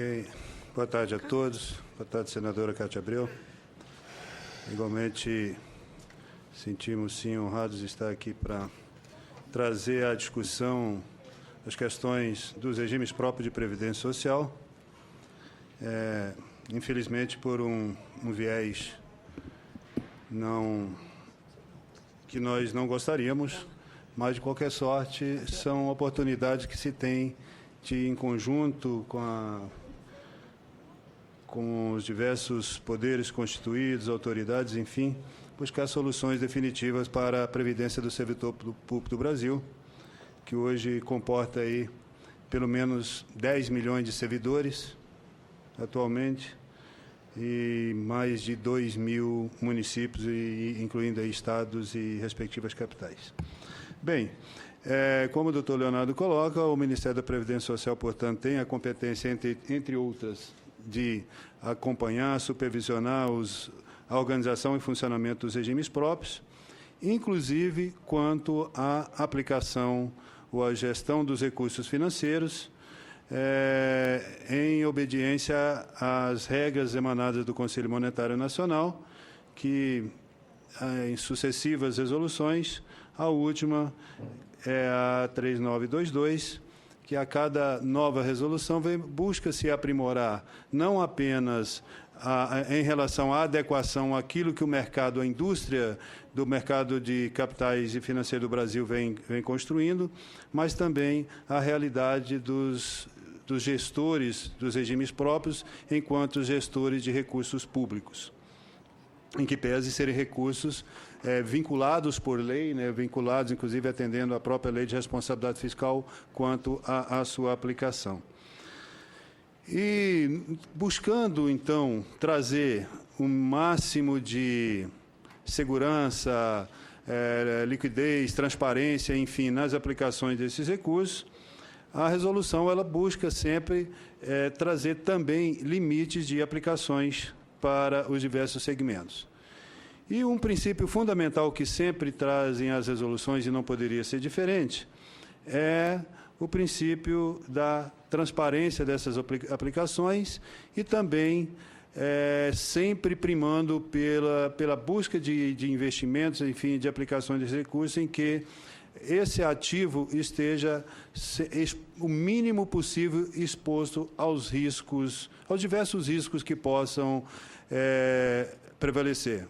Ok. Boa tarde a todos. Boa tarde, senadora Cátia Abreu. Igualmente, sentimos, sim, honrados de estar aqui para trazer à discussão as questões dos regimes próprios de previdência social. Infelizmente, por um viés que nós não gostaríamos, mas, de qualquer sorte, são oportunidades que se tem de, em conjunto com os diversos poderes constituídos, autoridades, enfim, buscar soluções definitivas para a previdência do servidor público do Brasil, que hoje comporta aí pelo menos 10 milhões de servidores atualmente e mais de 2 mil municípios, incluindo aí estados e respectivas capitais. Bem, como o doutor Leonardo coloca, o Ministério da Previdência Social, portanto, tem a competência, entre outras, de acompanhar, supervisionar a organização e funcionamento dos regimes próprios, inclusive quanto à aplicação ou à gestão dos recursos financeiros, em obediência às regras emanadas do Conselho Monetário Nacional, que, em sucessivas resoluções, a última é a 3922, que a cada nova resolução busca se aprimorar, não apenas em relação à adequação àquilo que o mercado, a indústria do mercado de capitais e financeiro do Brasil vem construindo, mas também a realidade dos gestores dos regimes próprios enquanto gestores de recursos públicos, em que pese serem recursos vinculados por lei, vinculados, inclusive, atendendo à própria lei de responsabilidade fiscal quanto à sua aplicação. E buscando, então, trazer o máximo de segurança, liquidez, transparência, enfim, nas aplicações desses recursos, a resolução ela busca sempre trazer também limites de aplicações para os diversos segmentos. E um princípio fundamental que sempre trazem as resoluções, e não poderia ser diferente, é o princípio da transparência dessas aplicações e também sempre primando pela busca de investimentos, enfim, de aplicações de recursos em que esse ativo esteja o mínimo possível exposto aos riscos, aos diversos riscos que possam prevalecer.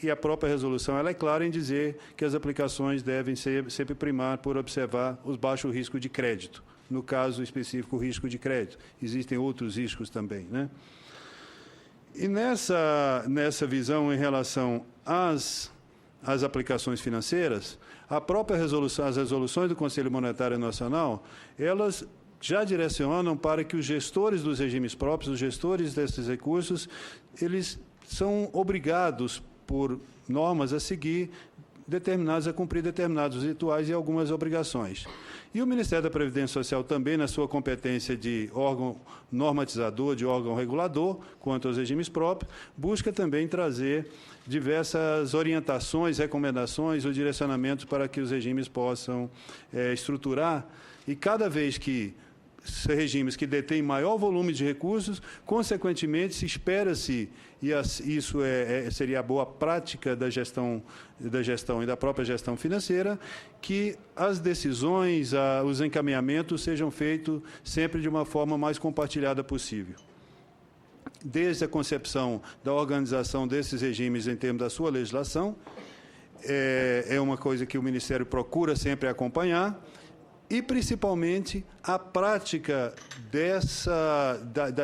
E a própria resolução ela é clara em dizer que as aplicações devem sempre primar por observar os baixos riscos de crédito. No caso específico, o risco de crédito. Existem outros riscos também, né? E nessa visão em relação às aplicações financeiras, a própria resolução, as resoluções do Conselho Monetário Nacional, elas já direcionam para que os gestores dos regimes próprios, os gestores desses recursos, eles são obrigados por normas a seguir a cumprir determinados rituais e algumas obrigações. E o Ministério da Previdência Social também, na sua competência de órgão normatizador, de órgão regulador, quanto aos regimes próprios, busca também trazer diversas orientações, recomendações ou direcionamentos para que os regimes possam estruturar. E cada vez que regimes que detêm maior volume de recursos, consequentemente, se espera-se, e isso seria a boa prática da gestão e da própria gestão financeira, que as decisões, os encaminhamentos sejam feitos sempre de uma forma mais compartilhada possível. Desde a concepção da organização desses regimes em termos da sua legislação, é uma coisa que o Ministério procura sempre acompanhar, e, principalmente, a prática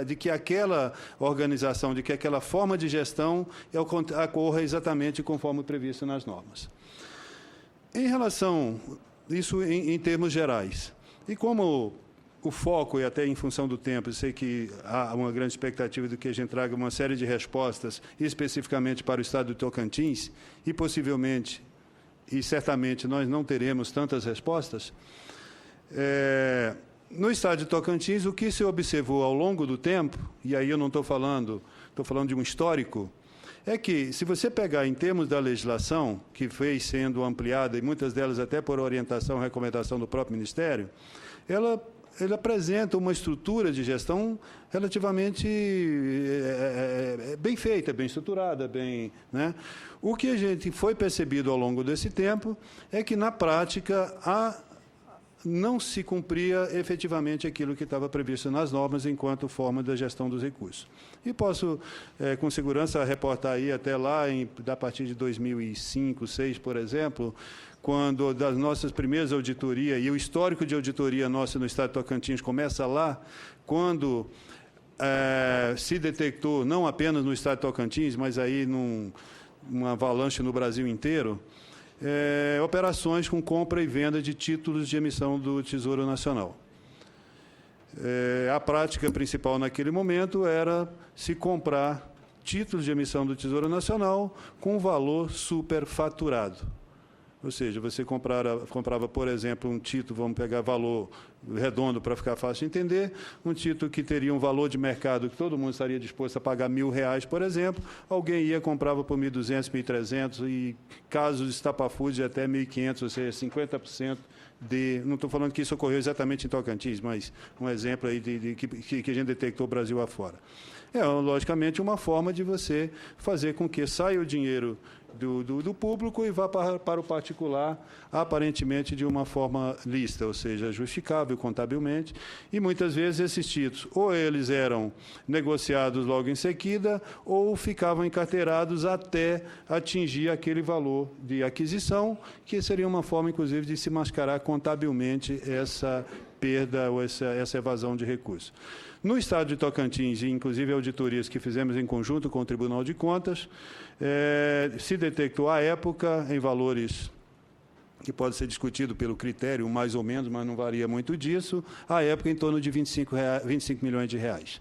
de que aquela organização, de que aquela forma de gestão ocorra exatamente conforme previsto nas normas. Em relação a isso, em termos gerais, e como o foco, e até em função do tempo, eu sei que há uma grande expectativa de que a gente traga uma série de respostas, especificamente para o estado do Tocantins, e possivelmente, e certamente, nós não teremos tantas respostas. No estado de Tocantins, o que se observou ao longo do tempo, e aí eu não estou falando de um histórico, é que, se você pegar em termos da legislação, que veio sendo ampliada, e muitas delas até por orientação e recomendação do próprio Ministério, ela ele apresenta uma estrutura de gestão relativamente bem feita, bem estruturada, bem, né? O que a gente foi percebido ao longo desse tempo é que, na prática, não se cumpria efetivamente aquilo que estava previsto nas normas enquanto forma da gestão dos recursos. E posso, com segurança, reportar aí até lá, a partir de 2005, 2006, por exemplo, quando das nossas primeiras auditorias, e o histórico de auditoria nossa no Estado de Tocantins começa lá, quando se detectou, não apenas no Estado de Tocantins, mas aí numa avalanche no Brasil inteiro, operações com compra e venda de títulos de emissão do Tesouro Nacional. A prática principal naquele momento era se comprar títulos de emissão do Tesouro Nacional com valor superfaturado. Ou seja, você comprava, por exemplo, um título, vamos pegar valor redondo para ficar fácil de entender, um título que teria um valor de mercado que todo mundo estaria disposto a pagar R$1.000, por exemplo, alguém ia, comprava por R$1.200, R$1.300 e casos estapafúrdios até R$1.500, ou seja, 50% não estou falando que isso ocorreu exatamente em Tocantins, mas um exemplo aí que a gente detectou Brasil afora. Logicamente, uma forma de você fazer com que saia o dinheiro do público e vá para o particular, aparentemente de uma forma lícita, ou seja, justificável contabilmente, e muitas vezes esses títulos, ou eles eram negociados logo em seguida, ou ficavam encarteirados até atingir aquele valor de aquisição, que seria uma forma, inclusive, de se mascarar contabilmente essa perda ou essa evasão de recursos. No Estado de Tocantins, e inclusive auditorias que fizemos em conjunto com o Tribunal de Contas, se detectou à época, em valores que pode ser discutido pelo critério, mais ou menos, mas não varia muito disso, à época em torno de 25 milhões de reais.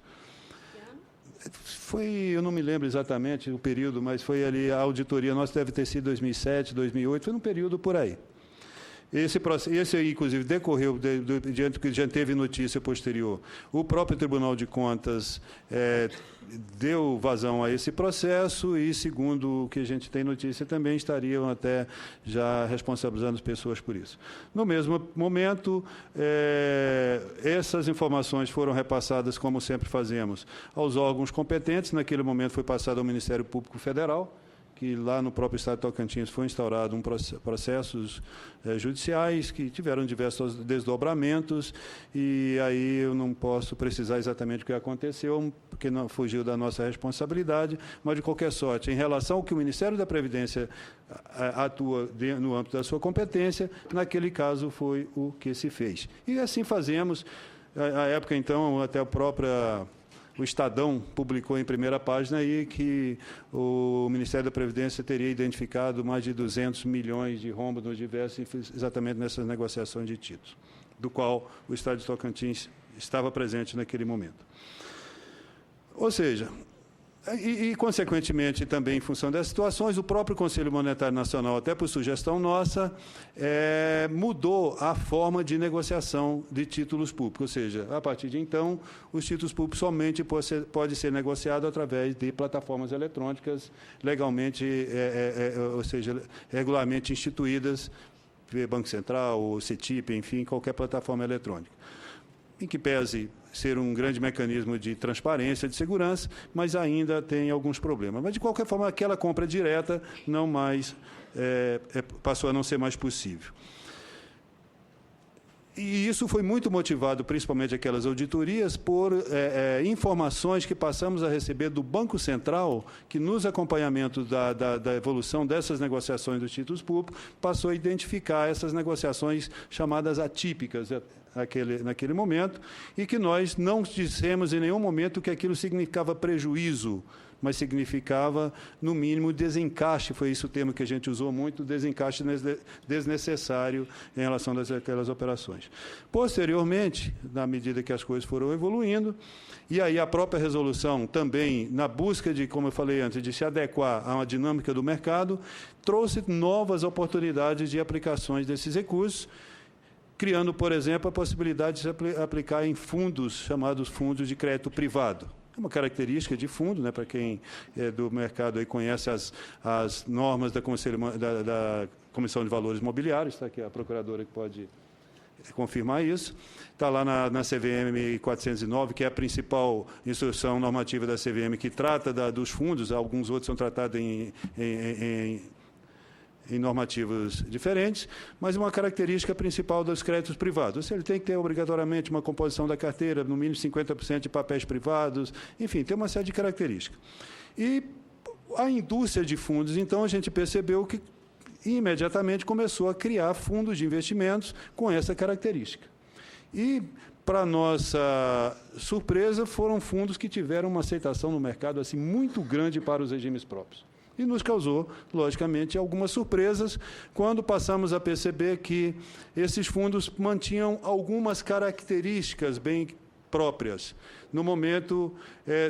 Eu não me lembro exatamente o período, mas foi ali, a auditoria nossa deve ter sido 2007, 2008, foi num período por aí. Esse aí, inclusive, decorreu, diante que já teve notícia posterior. O próprio Tribunal de Contas deu vazão a esse processo e, segundo o que a gente tem notícia, também estariam até já responsabilizando as pessoas por isso. No mesmo momento, essas informações foram repassadas, como sempre fazemos, aos órgãos competentes. Naquele momento foi passado ao Ministério Público Federal, que lá no próprio Estado de Tocantins foi instaurado processos judiciais que tiveram diversos desdobramentos, e aí eu não posso precisar exatamente o que aconteceu, porque não fugiu da nossa responsabilidade, mas, de qualquer sorte, em relação ao que o Ministério da Previdência atua no âmbito da sua competência, naquele caso foi o que se fez. E assim fazemos. À época, então, até o Estadão publicou em primeira página aí que o Ministério da Previdência teria identificado mais de 200 milhões de rombos nos diversos, exatamente nessas negociações de títulos, do qual o Estado de Tocantins estava presente naquele momento. Ou seja, consequentemente, também em função dessas situações, o próprio Conselho Monetário Nacional, até por sugestão nossa, mudou a forma de negociação de títulos públicos. Ou seja, a partir de então, os títulos públicos somente podem ser negociados através de plataformas eletrônicas legalmente, ou seja, regularmente instituídas, Banco Central, ou CETIP, enfim, qualquer plataforma eletrônica. Em que pese ser um grande mecanismo de transparência, de segurança, mas ainda tem alguns problemas. Mas, de qualquer forma, aquela compra direta não mais passou a não ser mais possível. E isso foi muito motivado, principalmente aquelas auditorias, por informações que passamos a receber do Banco Central, que, nos acompanhamentos da evolução dessas negociações dos títulos públicos, passou a identificar essas negociações chamadas atípicas naquele momento, e que nós não dissemos em nenhum momento que aquilo significava prejuízo, mas significava, no mínimo, desencaixe, foi esse o termo que a gente usou muito, desencaixe desnecessário em relação àquelas operações. Posteriormente, na medida que as coisas foram evoluindo, e aí a própria resolução também, na busca de, como eu falei antes, de se adequar a uma dinâmica do mercado, trouxe novas oportunidades de aplicações desses recursos, criando, por exemplo, a possibilidade de se aplicar em fundos, chamados fundos de crédito privado. É uma característica de fundo, né, para quem é do mercado aí conhece as normas da Comissão de Valores Mobiliários, está aqui a procuradora que pode confirmar isso. Está lá na CVM 409, que é a principal instrução normativa da CVM, que trata dos fundos, alguns outros são tratados em normativas diferentes, mas uma característica principal dos créditos privados. Ele tem que ter obrigatoriamente uma composição da carteira, no mínimo 50% de papéis privados, enfim, tem uma série de características. E a indústria de fundos, então, a gente percebeu que imediatamente começou a criar fundos de investimentos com essa característica. E, para nossa surpresa, foram fundos que tiveram uma aceitação no mercado assim, muito grande para os regimes próprios. E nos causou, logicamente, algumas surpresas quando passamos a perceber que esses fundos mantinham algumas características bem próprias no momento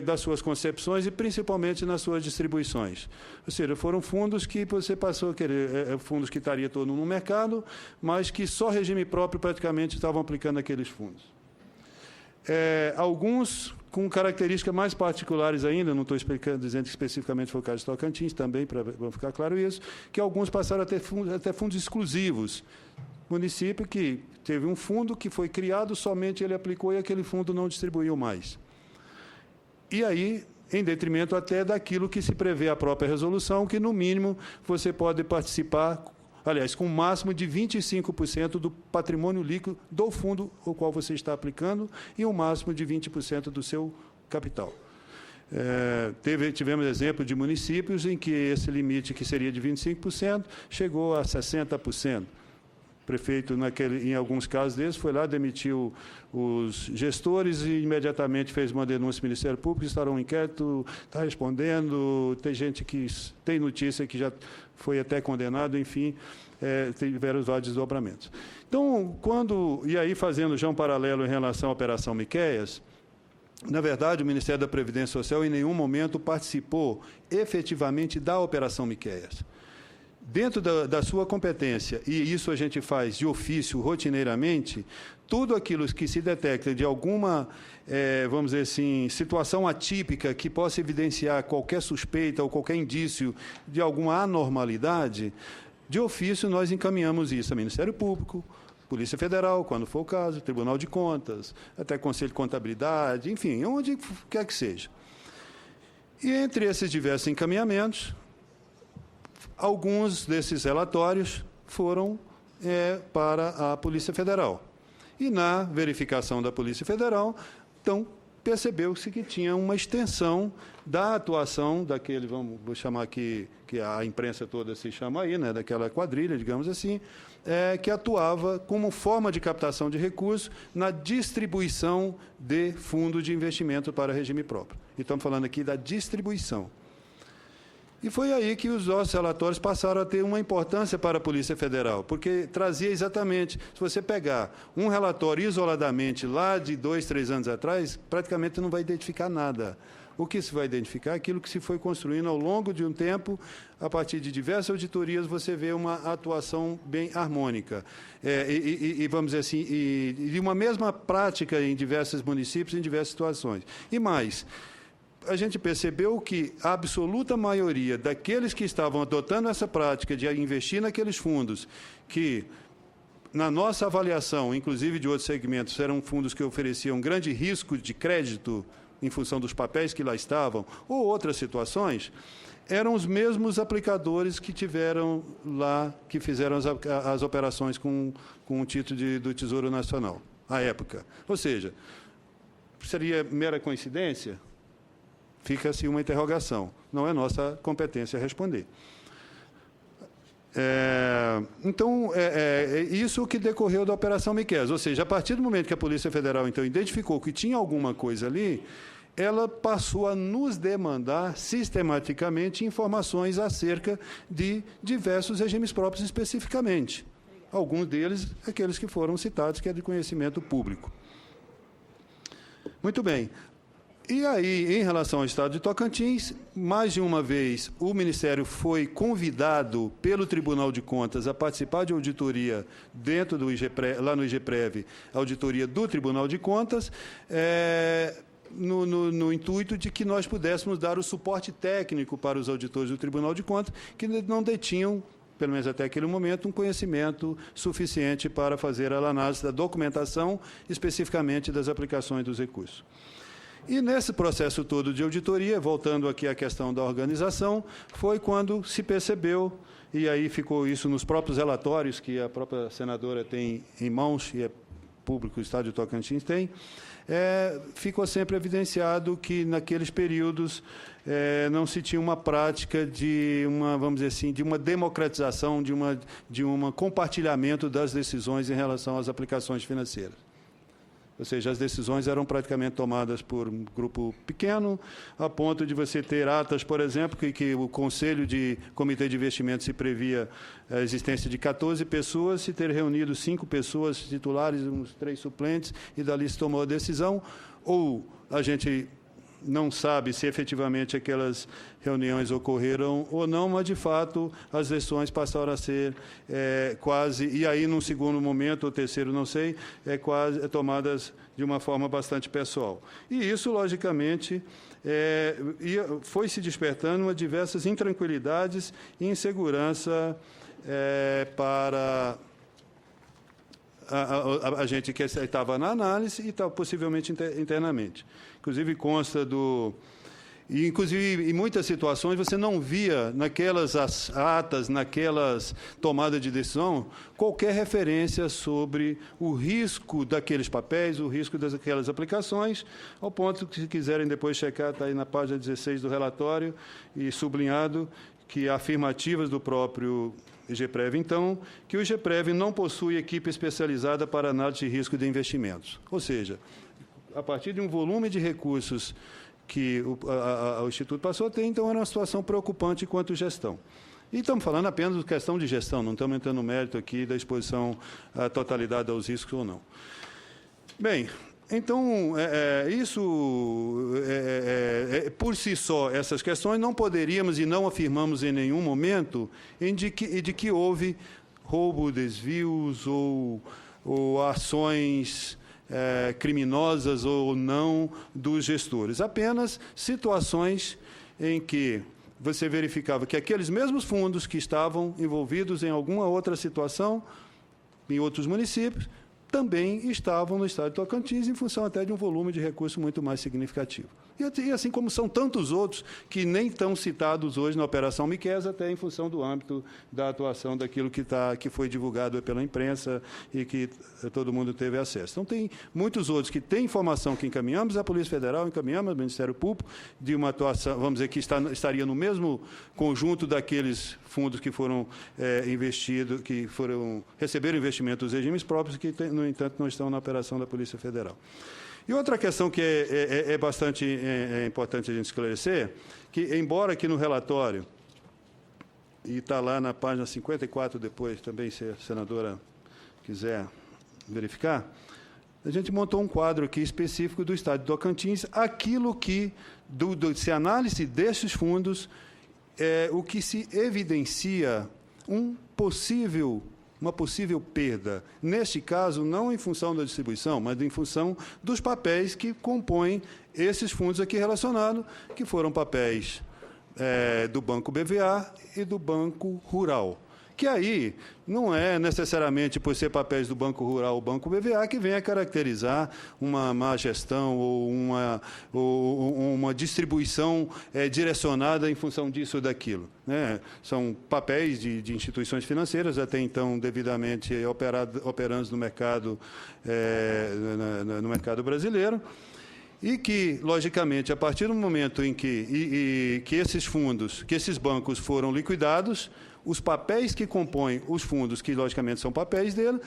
das suas concepções e, principalmente, nas suas distribuições. Ou seja, foram fundos que você passou a querer, fundos que estariam todos no mercado, mas que só regime próprio praticamente estavam aplicando aqueles fundos. Alguns com características mais particulares ainda, não estou dizendo que especificamente foi o caso de Tocantins, também, para ficar claro isso, que alguns passaram a ter até fundos exclusivos. Município que teve um fundo que foi criado, somente ele aplicou e aquele fundo não distribuiu mais. E aí, em detrimento até daquilo que se prevê a própria resolução, que, no mínimo, você pode participar, aliás, com um máximo de 25% do patrimônio líquido do fundo ao qual você está aplicando e um máximo de 20% do seu capital. Tivemos exemplo de municípios em que esse limite, que seria de 25%, chegou a 60%. O prefeito, em alguns casos desses, foi lá, demitiu os gestores e imediatamente fez uma denúncia ao Ministério Público, instaurou um inquérito, está respondendo, tem gente que tem notícia que já foi até condenado, enfim, tiveram vários desdobramentos. Então, e aí fazendo já um paralelo em relação à Operação Miqueias, na verdade, o Ministério da Previdência Social em nenhum momento participou efetivamente da Operação Miqueias. Dentro da sua competência, e isso a gente faz de ofício rotineiramente, tudo aquilo que se detecta de alguma, vamos dizer assim, situação atípica que possa evidenciar qualquer suspeita ou qualquer indício de alguma anormalidade, de ofício nós encaminhamos isso ao Ministério Público, Polícia Federal, quando for o caso, Tribunal de Contas, até Conselho de Contabilidade, enfim, onde quer que seja. E entre esses diversos encaminhamentos, alguns desses relatórios foram para a Polícia Federal. E, na verificação da Polícia Federal, então, percebeu-se que tinha uma extensão da atuação daquele, vou chamar aqui, que a imprensa toda se chama aí, né, daquela quadrilha, digamos assim, que atuava como forma de captação de recursos na distribuição de fundo de investimento para regime próprio. E estamos falando aqui da distribuição. E foi aí que os nossos relatórios passaram a ter uma importância para a Polícia Federal, porque trazia exatamente, se você pegar um relatório isoladamente lá de 2, 3 anos atrás, praticamente não vai identificar nada. O que se vai identificar é aquilo que se foi construindo ao longo de um tempo, a partir de diversas auditorias, você vê uma atuação bem harmônica. Vamos dizer assim, e uma mesma prática em diversos municípios, em diversas situações. E mais, a gente percebeu que a absoluta maioria daqueles que estavam adotando essa prática de investir naqueles fundos, que, na nossa avaliação, inclusive de outros segmentos, eram fundos que ofereciam grande risco de crédito em função dos papéis que lá estavam, ou outras situações, eram os mesmos aplicadores que tiveram lá, que fizeram as operações com o título do Tesouro Nacional, à época. Ou seja, seria mera coincidência? Fica-se uma interrogação. Não é nossa competência responder. Então, isso que decorreu da Operação Miqueias. Ou seja, a partir do momento que a Polícia Federal, então, identificou que tinha alguma coisa ali, ela passou a nos demandar sistematicamente informações acerca de diversos regimes próprios especificamente. Alguns deles, aqueles que foram citados, que é de conhecimento público. Muito bem. E aí, em relação ao Estado de Tocantins, mais de uma vez o Ministério foi convidado pelo Tribunal de Contas a participar de auditoria dentro do lá no IGPREV, auditoria do Tribunal de Contas, no intuito de que nós pudéssemos dar o suporte técnico para os auditores do Tribunal de Contas, que não detinham pelo menos até aquele momento, um conhecimento suficiente para fazer a análise da documentação, especificamente das aplicações dos recursos. E nesse processo todo de auditoria, voltando aqui à questão da organização, foi quando se percebeu, e aí ficou isso nos próprios relatórios que a própria senadora tem em mãos, e é público, o Estado de Tocantins tem, ficou sempre evidenciado que, naqueles períodos, não se tinha uma prática de uma, vamos dizer assim, de uma democratização, de um compartilhamento das decisões em relação às aplicações financeiras. Ou seja, as decisões eram praticamente tomadas por um grupo pequeno, a ponto de você ter atas, por exemplo, que o Conselho de Comitê de Investimentos se previa a existência de 14 pessoas, se ter reunido 5 pessoas titulares, uns 3 suplentes, e dali se tomou a decisão, ou a gente não sabe se efetivamente aquelas reuniões ocorreram ou não, mas, de fato, as decisões passaram a ser quase, e aí, num segundo momento, ou terceiro, não sei, tomadas de uma forma bastante pessoal. E isso, logicamente, foi se despertando diversas intranquilidades e insegurança para a gente que estava na análise e possivelmente internamente. Inclusive, consta do... E, inclusive, em muitas situações, você não via naquelas atas, naquelas tomadas de decisão, qualquer referência sobre o risco daqueles papéis, o risco daquelas aplicações, ao ponto que, se quiserem depois checar, está aí na página 16 do relatório, e sublinhado que afirmativas do próprio IGPREV, então, que o IGPREV não possui equipe especializada para análise de risco de investimentos. Ou seja, a partir de um volume de recursos que o Instituto passou a ter, então, era uma situação preocupante quanto gestão. E estamos falando apenas de questão de gestão, não estamos entrando no mérito aqui da exposição à totalidade aos riscos ou não. Bem, então, por si só, essas questões, não poderíamos e não afirmamos em nenhum momento de que houve roubo, desvios ou ações criminosas ou não dos gestores. Apenas situações em que você verificava que aqueles mesmos fundos que estavam envolvidos em alguma outra situação, em outros municípios, também estavam no Estado de Tocantins, em função até de um volume de recursos muito mais significativo. E assim como são tantos outros que nem estão citados hoje na Operação Miquesa, até em função do âmbito da atuação daquilo que foi divulgado pela imprensa e que todo mundo teve acesso. Então, tem muitos outros que têm informação que encaminhamos à Polícia Federal, encaminhamos ao Ministério Público, de uma atuação, vamos dizer, que estaria no mesmo conjunto daqueles fundos que foram investidos, que receberam investimento dos regimes próprios, que, no entanto, não estão na operação da Polícia Federal. E outra questão que é bastante importante a gente esclarecer, que, embora aqui no relatório, e está lá na página 54 depois, também, se a senadora quiser verificar, a gente montou um quadro aqui específico do Estado de Tocantins, aquilo que, se análise desses fundos, o que se evidencia uma possível perda. Neste caso, não em função da distribuição, mas em função dos papéis que compõem esses fundos aqui relacionados, que foram papéis do Banco BVA e do Banco Rural. Que aí não é necessariamente por ser papéis do Banco Rural ou Banco BVA que venha caracterizar uma má gestão ou uma distribuição direcionada em função disso ou daquilo, né? São papéis de instituições financeiras, até então devidamente operantes no mercado, no mercado brasileiro, e que, logicamente, a partir do momento em que esses fundos, que esses bancos foram liquidados, os papéis que compõem os fundos, que logicamente são papéis dele,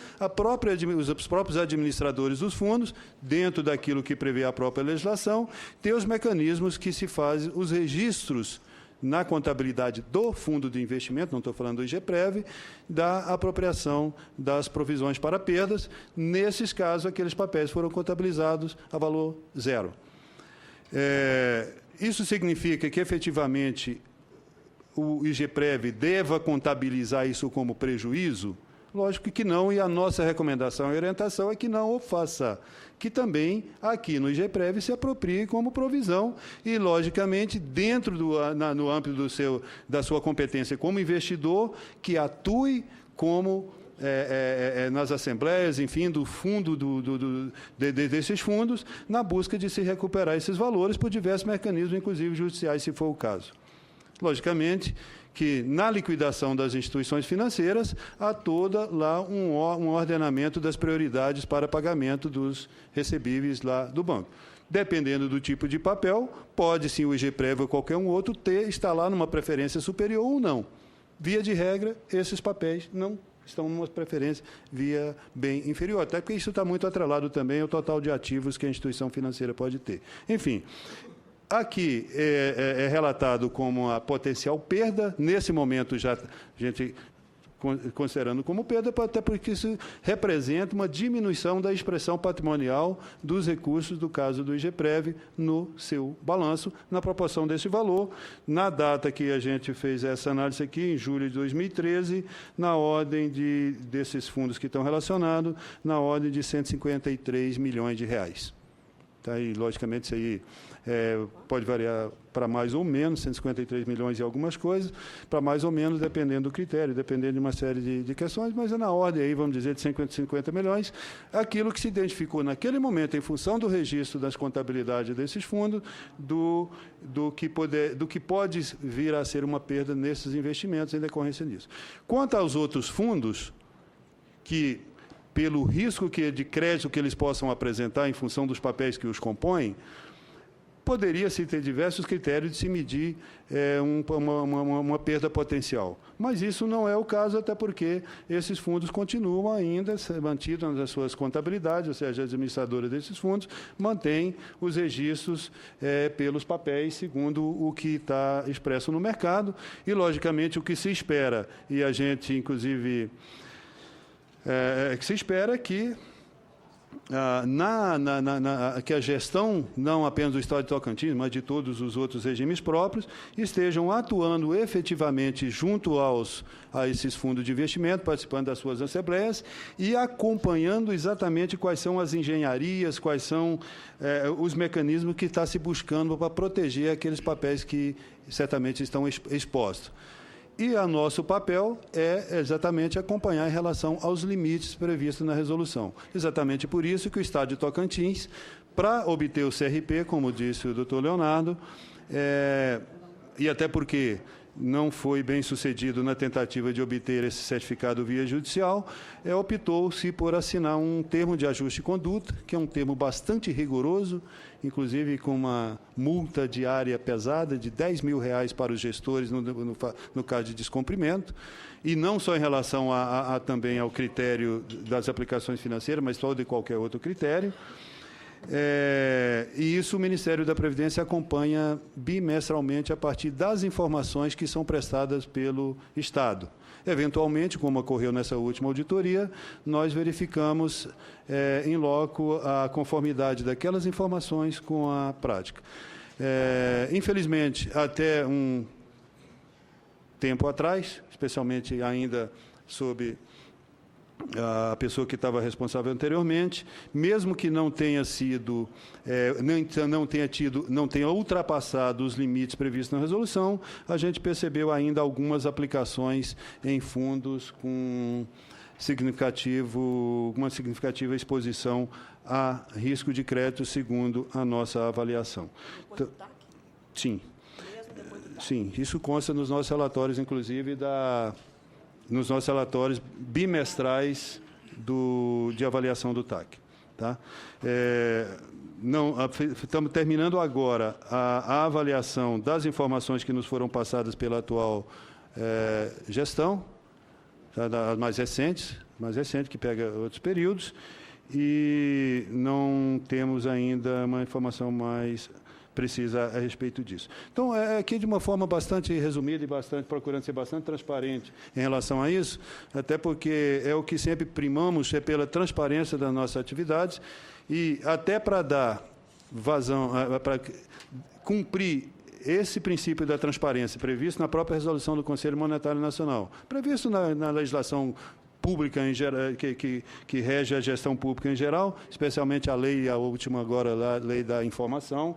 os próprios administradores dos fundos, dentro daquilo que prevê a própria legislação, têm os mecanismos que se fazem os registros na contabilidade do fundo de investimento, não estou falando do IGPREV, da apropriação das provisões para perdas. Nesses casos, aqueles papéis foram contabilizados a valor zero. Isso significa que, efetivamente, o IGPREV deva contabilizar isso como prejuízo? Lógico que não, e a nossa recomendação e orientação é que não o faça, que também aqui no IGPREV se aproprie como provisão e, logicamente, dentro no âmbito da sua competência como investidor, que atue como nas assembleias, enfim, do fundo desses fundos, na busca de se recuperar esses valores por diversos mecanismos, inclusive judiciais, se for o caso. Logicamente que, na liquidação das instituições financeiras, há toda lá um ordenamento das prioridades para pagamento dos recebíveis lá do banco. Dependendo do tipo de papel, pode sim o IGPREV ou qualquer um outro estar lá numa preferência superior ou não. Via de regra, esses papéis não estão numa preferência via bem inferior, até porque isso está muito atrelado também ao total de ativos que a instituição financeira pode ter. Enfim, aqui é relatado como a potencial perda, nesse momento já a gente considerando como perda, até porque isso representa uma diminuição da expressão patrimonial dos recursos, do caso do IGPREV, no seu balanço, na proporção desse valor. Na data que a gente fez essa análise aqui, em julho de 2013, na ordem desses fundos que estão relacionados, na ordem de 153 milhões de reais. Tá, e, logicamente, isso aí pode variar para mais ou menos, 153 milhões e algumas coisas, para mais ou menos, dependendo do critério, dependendo de uma série de questões, mas é na ordem, aí, vamos dizer, de 50 milhões, aquilo que se identificou naquele momento, em função do registro das contabilidades desses fundos, do que pode vir a ser uma perda nesses investimentos em decorrência disso. Quanto aos outros fundos, que pelo risco de crédito que eles possam apresentar em função dos papéis que os compõem, poderia-se ter diversos critérios de se medir uma perda potencial. Mas isso não é o caso, até porque esses fundos continuam ainda mantidos nas suas contabilidades, ou seja, a administradora desses fundos mantém os registros pelos papéis, segundo o que está expresso no mercado, e, logicamente, o que se espera, e a gente, inclusive, que se espera que que a gestão, não apenas do Estado de Tocantins, mas de todos os outros regimes próprios, estejam atuando efetivamente junto a esses fundos de investimento, participando das suas assembleias e acompanhando exatamente quais são as engenharias, quais são os mecanismos que está se buscando para proteger aqueles papéis que certamente estão expostos. E o nosso papel é exatamente acompanhar em relação aos limites previstos na resolução. Exatamente por isso que o Estado de Tocantins, para obter o CRP, como disse o doutor Leonardo, e até porque não foi bem sucedido na tentativa de obter esse certificado via judicial, optou-se por assinar um termo de ajuste de conduta, que é um termo bastante rigoroso, inclusive com uma multa diária pesada de R$10 mil para os gestores no caso de descumprimento, e não só em relação também ao critério das aplicações financeiras, mas todo e qualquer outro critério. E isso o Ministério da Previdência acompanha bimestralmente a partir das informações que são prestadas pelo Estado. Eventualmente, como ocorreu nessa última auditoria, nós verificamos em loco a conformidade daquelas informações com a prática. Infelizmente, até um tempo atrás, especialmente ainda sob a pessoa que estava responsável anteriormente, mesmo que não tenha sido, não tenha ultrapassado os limites previstos na resolução, a gente percebeu ainda algumas aplicações em fundos com uma significativa exposição a risco de crédito, segundo a nossa avaliação. Então, sim. Sim, isso consta nos nossos relatórios, inclusive, nos nossos relatórios bimestrais de avaliação do TAC. Tá? Estamos terminando agora a avaliação das informações que nos foram passadas pela atual gestão, tá? As mais recente, que pega outros períodos, e não temos ainda uma informação mais precisa a respeito disso. Então, aqui de uma forma bastante resumida e procurando ser bastante transparente em relação a isso, até porque é o que sempre primamos, é pela transparência das nossas atividades, e até para dar vazão, para cumprir esse princípio da transparência previsto na própria resolução do Conselho Monetário Nacional, previsto na legislação pública em geral, que rege a gestão pública em geral, especialmente a lei, a última agora, a lei da informação.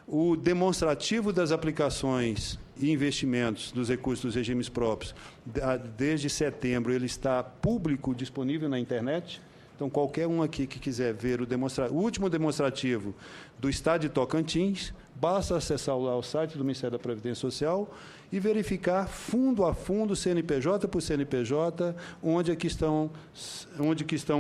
O demonstrativo das aplicações e investimentos dos recursos dos regimes próprios, desde setembro, ele está público, disponível na internet. Então, qualquer um aqui que quiser ver o último demonstrativo do Estado de Tocantins, basta acessar lá o site do Ministério da Previdência Social e verificar fundo a fundo, CNPJ por CNPJ, onde que estão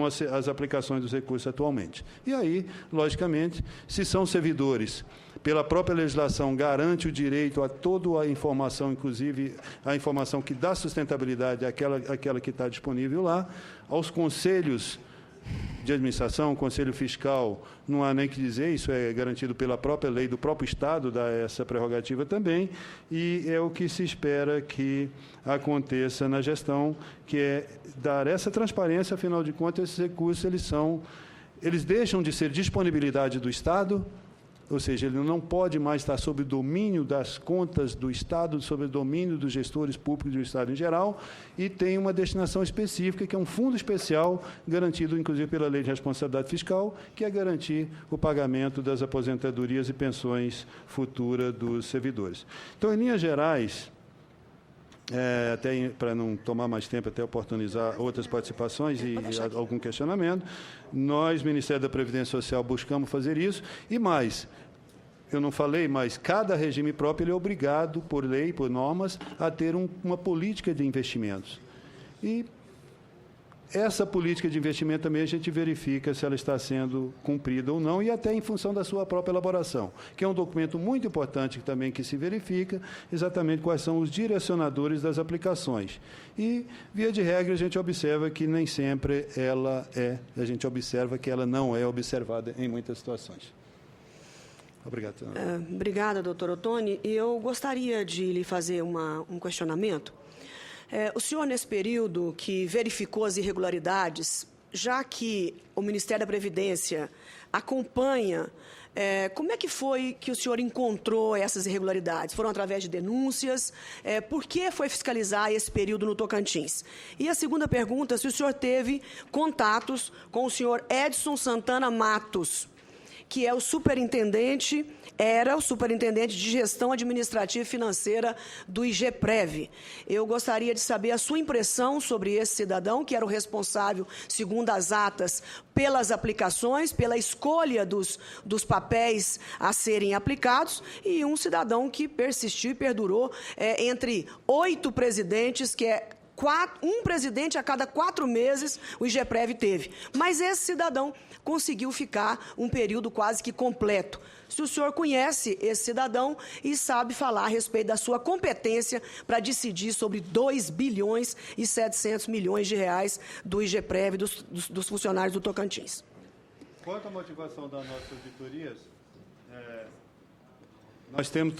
as aplicações dos recursos atualmente. E aí, logicamente, se são servidores, pela própria legislação, garante o direito a toda a informação, inclusive a informação que dá sustentabilidade àquela que está disponível lá, aos conselhos de administração, conselho fiscal, não há nem que dizer, isso é garantido pela própria lei do próprio Estado, dá essa prerrogativa também, e é o que se espera que aconteça na gestão, que é dar essa transparência. Afinal de contas, esses recursos eles deixam de ser disponibilidade do Estado, ou seja, ele não pode mais estar sob o domínio das contas do Estado, sob o domínio dos gestores públicos do Estado em geral, e tem uma destinação específica, que é um fundo especial, garantido, inclusive, pela Lei de Responsabilidade Fiscal, que é garantir o pagamento das aposentadorias e pensões futuras dos servidores. Então, em linhas gerais, até para não tomar mais tempo, até oportunizar outras participações e algum questionamento, nós, Ministério da Previdência Social, buscamos fazer isso, e mais, eu não falei, mas cada regime próprio ele é obrigado, por lei, por normas, a ter uma política de investimentos. E essa política de investimento também a gente verifica se ela está sendo cumprida ou não, e até em função da sua própria elaboração, que é um documento muito importante também que se verifica exatamente quais são os direcionadores das aplicações. E, via de regra, a gente observa que nem sempre a gente observa que ela não é observada em muitas situações. Obrigado. Obrigada, doutor Ottoni. Eu gostaria de lhe fazer um questionamento. O senhor, nesse período que verificou as irregularidades, já que o Ministério da Previdência acompanha, como é que foi que o senhor encontrou essas irregularidades? Foram através de denúncias? Por que foi fiscalizar esse período no Tocantins? E a segunda pergunta, se o senhor teve contatos com o senhor Edson Santana Matos, que é era o superintendente de gestão administrativa e financeira do IGPREV. Eu gostaria de saber a sua impressão sobre esse cidadão, que era o responsável, segundo as atas, pelas aplicações, pela escolha dos papéis a serem aplicados, e um cidadão que persistiu e perdurou entre 8 presidentes, que é um presidente a cada 4 meses o IGPREV teve. Mas esse cidadão conseguiu ficar um período quase que completo. Se o senhor conhece esse cidadão e sabe falar a respeito da sua competência para decidir sobre 2 bilhões e 700 milhões de reais do IGPREV, dos funcionários do Tocantins. Quanto à motivação das nossas auditorias, nós temos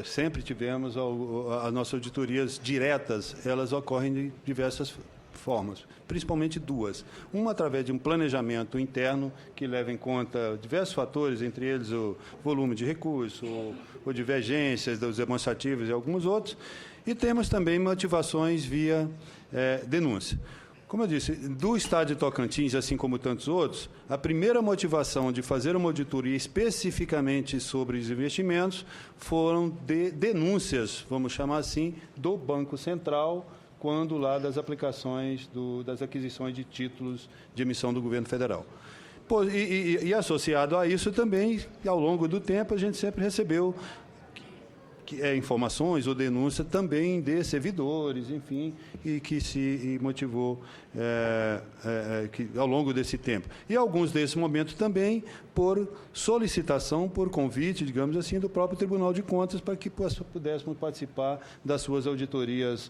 sempre tivemos as nossas auditorias diretas, elas ocorrem de diversas formas, principalmente 2. Uma através de um planejamento interno que leva em conta diversos fatores, entre eles o volume de recurso, ou divergências dos demonstrativos e alguns outros, e temos também motivações via denúncia. Como eu disse, do Estado de Tocantins, assim como tantos outros, a primeira motivação de fazer uma auditoria especificamente sobre os investimentos foram denúncias, vamos chamar assim, do Banco Central, quando lá das aplicações, das aquisições de títulos de emissão do governo federal. E associado a isso também, ao longo do tempo, a gente sempre recebeu informações ou denúncia também de servidores, enfim, e que se motivou ao longo desse tempo. E alguns desses momentos também por solicitação, por convite, digamos assim, do próprio Tribunal de Contas para que pudéssemos participar das suas auditorias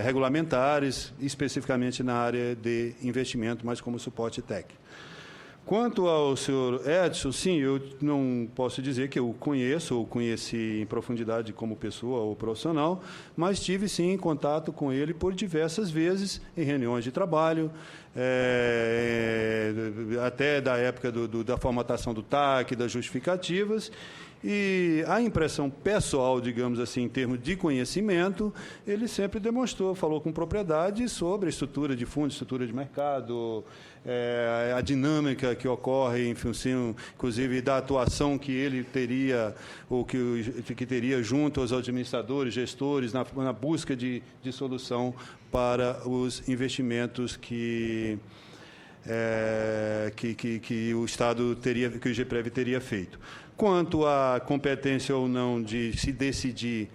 regulamentares, especificamente na área de investimento, mas como suporte técnico. Quanto ao senhor Edson, sim, eu não posso dizer que eu conheço ou conheci em profundidade como pessoa ou profissional, mas tive, sim, contato com ele por diversas vezes em reuniões de trabalho, até da época da formatação do TAC, das justificativas, e a impressão pessoal, digamos assim, em termos de conhecimento, ele sempre demonstrou, falou com propriedade sobre a estrutura de fundo, estrutura de mercado, a dinâmica que ocorre em função, inclusive, da atuação que ele teria, ou que teria junto aos administradores, gestores, na busca de solução para os investimentos que o Estado teria, que o GPREV teria feito. Quanto à competência ou não de se decidir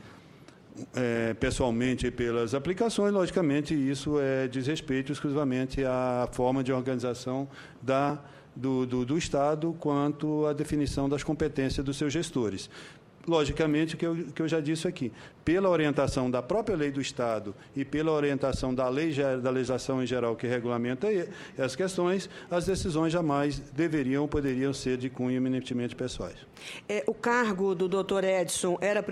pessoalmente pelas aplicações, logicamente, isso diz respeito exclusivamente à forma de organização do Estado quanto à definição das competências dos seus gestores. Logicamente, o que eu já disse aqui, pela orientação da própria lei do Estado e pela orientação da legislação em geral que regulamenta essas questões, as decisões jamais deveriam ou poderiam ser de cunho eminentemente pessoais. O cargo do Dr. Edson era